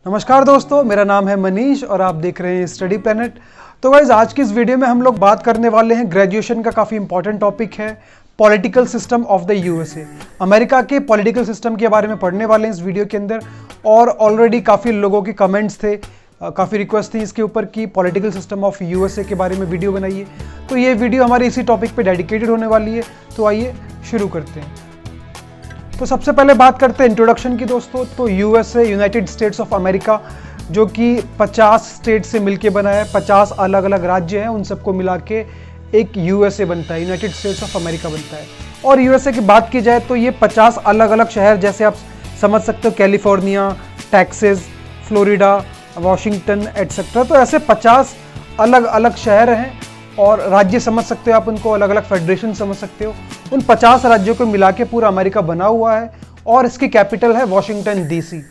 नमस्कार दोस्तों, मेरा नाम है मनीष और आप देख रहे हैं स्टडी प्लैनेट। तो गाइज, आज की इस वीडियो में हम लोग बात करने वाले हैं ग्रेजुएशन का काफ़ी इंपॉर्टेंट टॉपिक है political system of the USA. America के पॉलिटिकल सिस्टम के बारे में पढ़ने वाले हैं इस वीडियो के अंदर। और ऑलरेडी काफ़ी लोगों के कमेंट्स थे, काफ़ी रिक्वेस्ट थी इसके ऊपर कि पॉलिटिकल सिस्टम ऑफ यूएसए के बारे में वीडियो बनाइए। तो ये वीडियो हमारे इसी टॉपिक पर डेडिकेटेड होने वाली है। तो आइए शुरू करते हैं। तो सबसे पहले बात करते हैं इंट्रोडक्शन की दोस्तों। तो USA, United states of America, जो कि 50 स्टेट से मिलके बना है, 50 अलग अलग राज्य हैं, उन सबको मिला के एक यूएसए बनता है, यूनाइटेड स्टेट्स ऑफ अमेरिका बनता है। और यूएसए की बात की जाए तो ये 50 अलग अलग शहर, जैसे आप समझ सकते हो California, Texas, Florida, Washington etcetera, तो ऐसे 50 अलग अलग शहर हैं और राज्य समझ सकते हो आप उनको, अलग अलग फेडरेशन समझ सकते हो। उन 50 राज्यों को मिला के पूरा अमेरिका बना हुआ है और इसकी कैपिटल है वॉशिंगटन डीसी।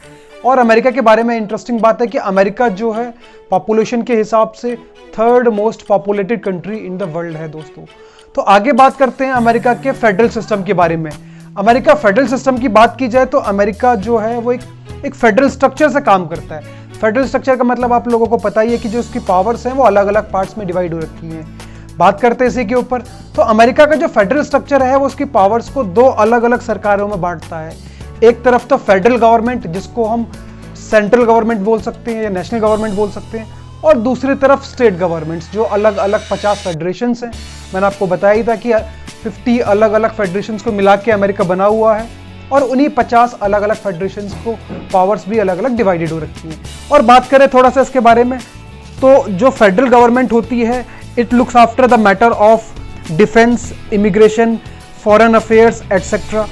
और अमेरिका के बारे में इंटरेस्टिंग बात है कि अमेरिका जो है पॉपुलेशन के हिसाब से 3rd most populated country in the world है दोस्तों। तो आगे बात करते हैं अमेरिका के फेडरल सिस्टम के बारे में। अमेरिका फेडरल सिस्टम की बात की जाए तो अमेरिका जो है वो एक फेडरल स्ट्रक्चर से काम करता है। फेडरल स्ट्रक्चर का मतलब आप लोगों को पता ही है कि जो उसकी पावर्स हैं वो अलग अलग पार्ट्स में डिवाइड हो रखी हैं। बात करते हैं इसी के ऊपर। तो अमेरिका का जो फेडरल स्ट्रक्चर है वो उसकी पावर्स को 2 अलग अलग सरकारों में बांटता है। एक तरफ तो फेडरल गवर्नमेंट, जिसको हम सेंट्रल गवर्नमेंट बोल सकते हैं या नेशनल गवर्नमेंट बोल सकते हैं, और दूसरी तरफ स्टेट गवर्नमेंट्स, जो अलग अलग 50 फेडरेशंस हैं। मैंने आपको बताया ही था कि 50 अलग अलग फेडरेशंस को मिला के अमेरिका बना हुआ है और उन्हीं 50 अलग अलग फेडरेशंस को पावर्स भी अलग अलग डिवाइडेड हो रखी हैं। और बात करें थोड़ा सा इसके बारे में, तो जो फेडरल गवर्नमेंट होती है, it looks after the matter of defence, immigration, foreign affairs etcetera.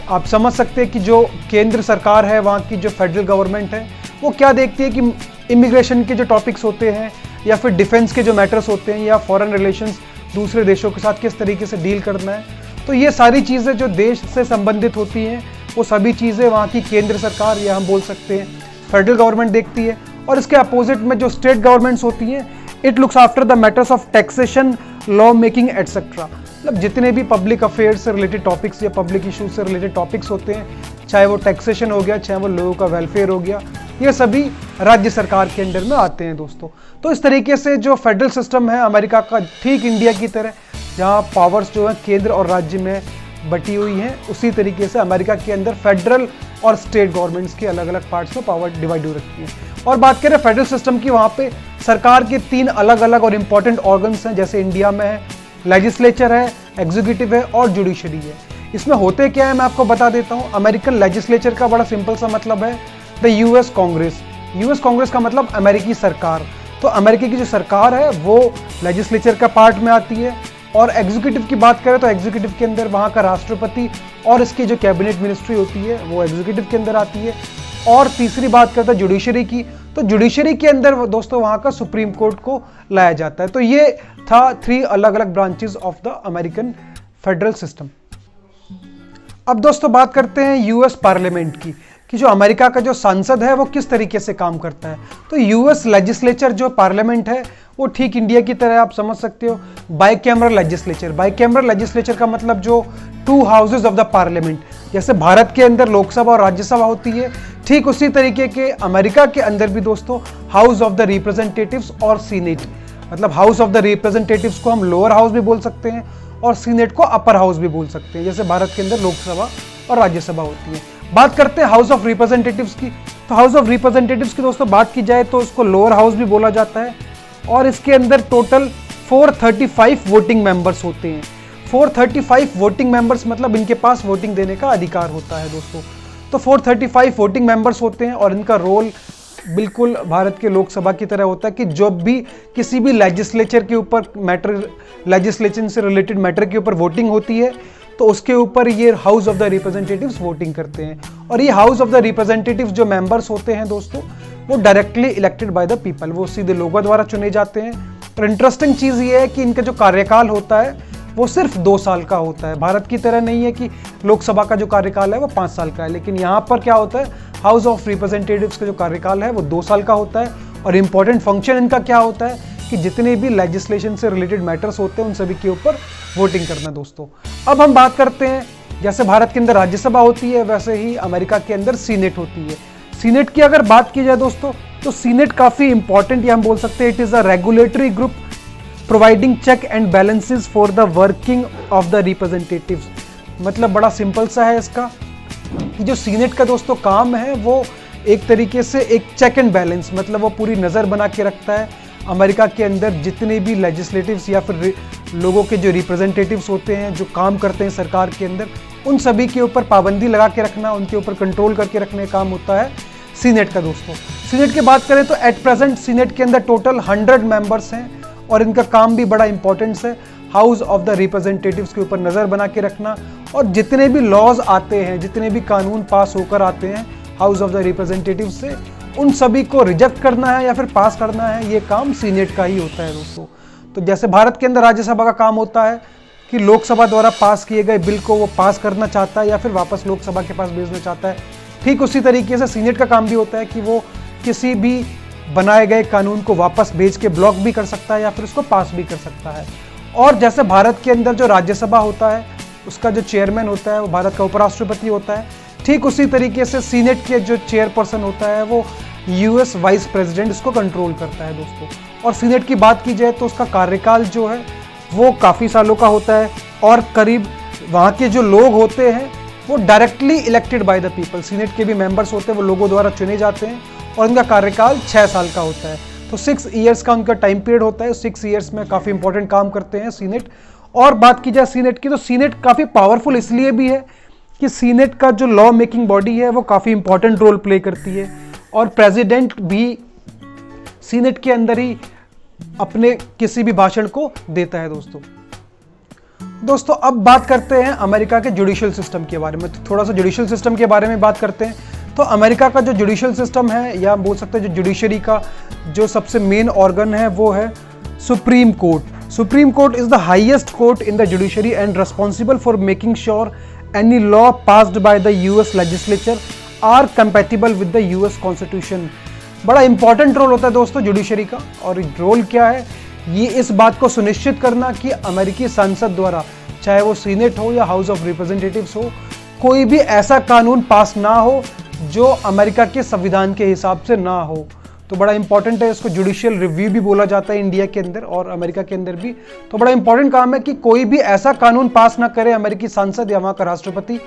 आप समझ सकते हैं कि जो केंद्र सरकार है, वहाँ की जो फेडरल गवर्नमेंट है, वो क्या देखती है कि इमिग्रेशन के जो टॉपिक्स होते हैं या फिर डिफेंस के जो मैटर्स होते हैं या फॉरेन रिलेशंस, दूसरे देशों के साथ किस तरीके से डील करना है। तो ये सारी चीज़ें जो देश से संबंधित होती हैं, वो सभी चीज़ें वहाँ की केंद्र सरकार या हम बोल सकते हैं फेडरल गवर्नमेंट देखती है। और इसके अपोजिट में जो स्टेट गवर्नमेंट्स होती हैं, it looks after the matters of taxation, law making etcetera. मतलब जितने भी पब्लिक अफेयर्स से रिलेटेड टॉपिक्स या पब्लिक इशूज से रिलेटेड टॉपिक्स होते हैं, चाहे वो टैक्सेशन हो गया, चाहे वो लोगों का वेलफेयर हो गया, ये सभी राज्य सरकार के अंडर में आते हैं दोस्तों। तो इस तरीके से जो फेडरल सिस्टम है अमेरिका का, ठीक इंडिया की तरह जहाँ पावर्स जो है केंद्र और राज्य में बटी हुई हैं, उसी तरीके से अमेरिका के अंदर फेडरल और स्टेट गवर्नमेंट्स के अलग अलग पार्ट्स में पावर डिवाइड हो रखी है। और बात करें फेडरल सिस्टम की, वहाँ पे सरकार के 3 अलग अलग और इंपॉर्टेंट ऑर्गन्स हैं। जैसे इंडिया में है लेजिस्लेचर है, एग्जीक्यूटिव है और जुडिशरी है। इसमें होते क्या है मैं आपको बता देता हूँ। अमेरिकन लेजिस्लेचर का बड़ा सिंपल सा मतलब है the US Congress. US Congress का मतलब अमेरिकी सरकार। तो अमेरिका की जो सरकार है वो लेजिस्लेचर का पार्ट में आती है। और एग्जीक्यूटिव की बात करें तो एग्जीक्यूटिव के अंदर वहाँ का राष्ट्रपति और इसकी जो कैबिनेट मिनिस्ट्री होती है वो एग्जीक्यूटिव के अंदर आती है। और तीसरी बात करते हैं जुडिशरी की, तो जुडिशरी के अंदर दोस्तों वहाँ का सुप्रीम कोर्ट को लाया जाता है। तो ये था 3 अलग अलग branches of the American federal system. अब दोस्तों बात करते हैं यूएस पार्लियामेंट की, कि जो अमेरिका का जो संसद है वो किस तरीके से काम करता है। तो यूएस लेजिस्लेचर जो पार्लियामेंट है वो ठीक इंडिया की तरह आप समझ सकते हो बाइकैमरल लेजिस्लेचर। बाइकैमरल लेजिस्लेचर का मतलब जो 2 हाउसेज ऑफ द पार्लियामेंट, जैसे भारत के अंदर लोकसभा और राज्यसभा होती है, ठीक उसी तरीके के अमेरिका के अंदर भी दोस्तों हाउस ऑफ द रिप्रेजेंटेटिव्स और सीनेट। मतलब हाउस ऑफ द रिप्रेजेंटेटिव्स को हम लोअर हाउस भी बोल सकते हैं और सीनेट को अपर हाउस भी बोल सकते हैं, जैसे भारत के अंदर लोकसभा और राज्यसभा होती है। बात करते हैं हाउस ऑफ रिप्रेजेंटेटिव्स की। तो हाउस ऑफ रिप्रेजेंटेटिव्स की दोस्तों बात की जाए तो उसको लोअर हाउस भी बोला जाता है और इसके अंदर टोटल 435 वोटिंग मेंबर्स होते हैं। 435 वोटिंग मेंबर्स मतलब इनके पास वोटिंग देने का अधिकार होता है दोस्तों। तो 435 वोटिंग मेंबर्स होते हैं और इनका रोल बिल्कुल भारत के लोकसभा की तरह होता है कि जब भी किसी भी लेजिस्लेचर के ऊपर मैटर, लेजिस्लेशन से रिलेटेड मैटर के ऊपर वोटिंग होती है तो उसके ऊपर ये house of the representatives voting करते हैं। और ये हाउस ऑफ द रिप्रेजेंटेटिव्स जो मेंबर्स होते हैं दोस्तों, वो directly elected by the people, वो सीधे लोगों द्वारा चुने जाते हैं। और इंटरेस्टिंग चीज़ ये है कि इनका जो कार्यकाल होता है वो सिर्फ 2 साल का होता है। भारत की तरह नहीं है कि लोकसभा का जो कार्यकाल है वो 5 साल का है, लेकिन यहाँ पर क्या होता है, हाउस ऑफ रिप्रेजेंटेटिव्स का जो कार्यकाल है वो 2 साल का होता है। और इंपॉर्टेंट फंक्शन इनका क्या होता है कि जितने भी लेजिस्लेशन से रिलेटेड मैटर्स होते हैं उन सभी के ऊपर वोटिंग करना दोस्तों। अब हम बात करते हैं, जैसे भारत के अंदर राज्यसभा होती है वैसे ही अमेरिका के अंदर सीनेट होती है। सीनेट की अगर बात की जाए दोस्तों, तो सीनेट काफ़ी इंपॉर्टेंट, या हम बोल सकते हैं it is a regulatory group providing check and balances for the working of the representatives. मतलब बड़ा सिंपल सा है इसका कि जो सीनेट का दोस्तों काम है वो एक तरीके से एक चेक एंड बैलेंस, मतलब वो पूरी नज़र बना के रखता है अमेरिका के अंदर जितने भी लेजिस्लेटिव्स या फिर लोगों के जो रिप्रेजेंटेटिव्स होते हैं जो काम करते हैं सरकार के अंदर, उन सभी के ऊपर पाबंदी लगा के रखना, उनके ऊपर कंट्रोल करके रखने का काम होता है सीनेट का दोस्तों। सीनेट की बात करें तो एट प्रेजेंट सीनेट के अंदर टोटल 100 मेंबर्स हैं और इनका काम भी बड़ा इंपॉर्टेंस है हाउस ऑफ द रिप्रेजेंटेटिव्स के ऊपर नज़र बना के रखना, और जितने भी लॉज आते हैं, जितने भी कानून पास होकर आते हैं हाउस ऑफ द रिप्रेजेंटेटिव्स से, उन सभी को रिजेक्ट करना है या फिर पास करना है, ये काम सीनेट का ही होता है दोस्तों। तो जैसे भारत के अंदर राज्यसभा का काम होता है कि लोकसभा द्वारा पास किए गए बिल को वो पास करना चाहता है या फिर वापस लोकसभा के पास भेजना चाहता है, ठीक उसी तरीके से सीनेट का काम भी होता है कि वो किसी भी बनाए गए कानून को वापस भेज के ब्लॉक भी कर सकता है या फिर उसको पास भी कर सकता है। और जैसे भारत के अंदर जो राज्यसभा होता है उसका जो चेयरमैन होता है वो भारत का उपराष्ट्रपति होता है, ठीक उसी तरीके से सीनेट के जो चेयरपर्सन होता है वो यूएस वाइस प्रेसिडेंट इसको कंट्रोल करता है दोस्तों। और सीनेट की बात की जाए तो उसका कार्यकाल जो है वो काफ़ी सालों का होता है और करीब वहाँ के जो लोग होते हैं वो directly elected by the people, senate के भी मेंबर्स होते हैं वो लोगों द्वारा चुने जाते हैं और उनका कार्यकाल 6 साल का होता है। तो 6 ईयर्स का उनका टाइम पीरियड होता है, 6 ईयर्स में काफ़ी इंपॉर्टेंट काम करते हैं सीनेट। और बात की जाए सीनेट की तो सीनेट काफ़ी पावरफुल इसलिए भी है कि सीनेट का जो लॉ मेकिंग बॉडी है वो काफ़ी इंपॉर्टेंट रोल प्ले करती है और प्रेसिडेंट भी सीनेट के अंदर ही अपने किसी भी भाषण को देता है दोस्तों। अब बात करते हैं अमेरिका के जुडिशियल सिस्टम के बारे में। तो थोड़ा सा जुडिशियल सिस्टम के बारे में बात करते हैं। तो अमेरिका का जो जुडिशियल सिस्टम है या बोल सकते हैं जो जुडिशरी का जो सबसे मेन ऑर्गन है वो है supreme court. Supreme court is the highest court in the judiciary and responsible for making sure any law passed by the US legislature are compatible with the US constitution. बड़ा important role होता है दोस्तों judiciary का। और role क्या है? ये इस बात को सुनिश्चित करना कि अमेरिकी संसद द्वारा, चाहे वो सीनेट हो या हाउस ऑफ रिप्रेजेंटेटिव्स हो, कोई भी ऐसा कानून पास ना हो जो अमेरिका के संविधान के हिसाब से ना हो। तो बड़ा इंपॉर्टेंट है, इसको जुडिशियल रिव्यू भी बोला जाता है इंडिया के अंदर और अमेरिका के अंदर भी। तो बड़ा इंपॉर्टेंट काम है कि कोई भी ऐसा कानून पास ना करे अमेरिकी संसद या वहाँ का राष्ट्रपति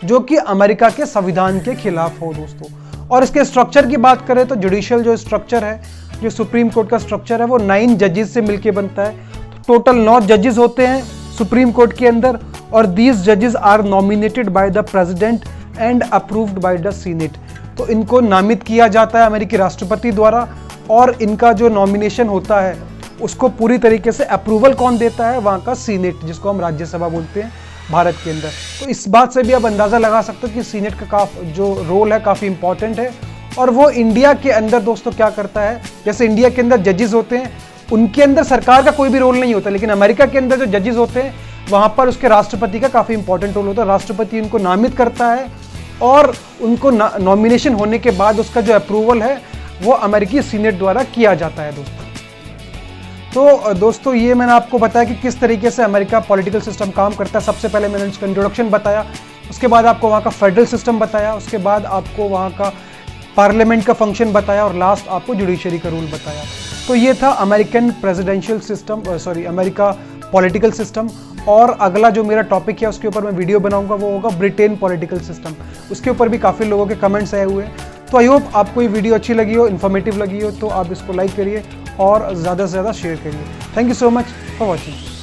जो कि अमेरिका के संविधान के खिलाफ हो दोस्तों। और इसके स्ट्रक्चर की बात करें तो जुडिशियल जो स्ट्रक्चर है, जो सुप्रीम कोर्ट का स्ट्रक्चर है, वो 9 जजेस से मिलकर बनता है। तो टोटल 9 जजेस होते हैं सुप्रीम कोर्ट के अंदर और दीज जजेस are nominated by the president and approved by the senate. तो इनको नामित किया जाता है अमेरिकी राष्ट्रपति द्वारा और इनका जो नॉमिनेशन होता है उसको पूरी तरीके से अप्रूवल कौन देता है? वहाँ का सीनेट, जिसको हम राज्यसभा बोलते हैं भारत के अंदर। तो इस बात से भी आप अंदाज़ा लगा सकते हो कि सीनेट का जो रोल है काफ़ी इंपॉर्टेंट है। और वो इंडिया के अंदर दोस्तों क्या करता है, जैसे इंडिया के अंदर जजेस होते हैं उनके अंदर सरकार का कोई भी रोल नहीं होता, लेकिन अमेरिका के अंदर जो जजेस होते हैं वहाँ पर उसके राष्ट्रपति का काफ़ी इंपॉर्टेंट रोल होता है। राष्ट्रपति उनको नामित करता है और उनको नॉमिनेशन होने के बाद उसका जो अप्रूवल है वो अमेरिकी सीनेट द्वारा किया जाता है दोस्तों। तो दोस्तों ये मैंने आपको बताया कि किस तरीके से अमेरिका पॉलिटिकल सिस्टम काम करता है। सबसे पहले मैंने इसका इंट्रोडक्शन बताया, उसके बाद आपको वहाँ का फेडरल सिस्टम बताया, उसके बाद आपको वहाँ का पार्लियामेंट का फंक्शन बताया और लास्ट आपको जुडिशरी का रूल बताया। तो ये था American presidential system, America political system. और अगला जो मेरा टॉपिक है उसके ऊपर मैं वीडियो बनाऊंगा वो होगा ब्रिटेन पॉलिटिकल सिस्टम। उसके ऊपर भी काफ़ी लोगों के कमेंट्स आए हुए हैं। तो आई होप आपको ये वीडियो अच्छी लगी हो, इन्फॉर्मेटिव लगी हो, तो आप इसको लाइक करिए और ज़्यादा से ज़्यादा शेयर करिए। Thank you so much for watching.